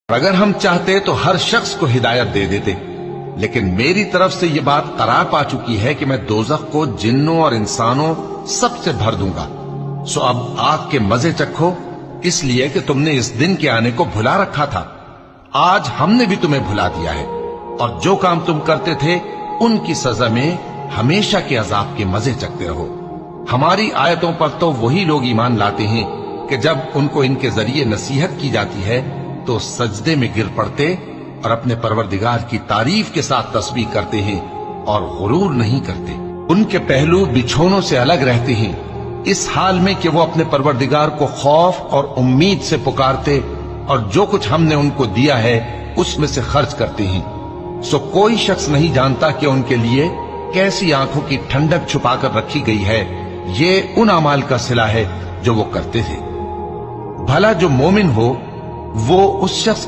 اگر ہم چاہتے تو ہر شخص کو ہدایت دے دیتے، لیکن میری طرف سے یہ بات قرار پا چکی ہے کہ میں دوزخ کو جنوں اور انسانوں سب سے بھر دوں گا۔ سو اب آگ کے مزے چکھو، اس لیے کہ تم نے اس دن کے آنے کو بھلا رکھا تھا۔ آج ہم نے بھی تمہیں بھلا دیا ہے، اور جو کام تم کرتے تھے ان کی سزا میں ہمیشہ کے عذاب کے مزے چکھتے رہو۔ ہماری آیتوں پر تو وہی لوگ ایمان لاتے ہیں کہ جب ان کو ان کے ذریعے نصیحت کی جاتی ہے تو سجدے میں گر پڑتے اور اپنے پروردگار کی تعریف کے ساتھ تسبیح کرتے ہیں اور غرور نہیں کرتے۔ ان کے پہلو بچھونوں سے الگ رہتے ہیں، اس حال میں کہ وہ اپنے پروردگار کو خوف اور امید سے پکارتے اور جو کچھ ہم نے ان کو دیا ہے اس میں سے خرچ کرتے ہیں۔ سو کوئی شخص نہیں جانتا کہ ان کے لیے کیسی آنکھوں کی ٹھنڈک چھپا کر رکھی گئی ہے، یہ ان اعمال کا صلہ ہے جو وہ کرتے تھے۔ بھلا جو مومن ہو وہ اس شخص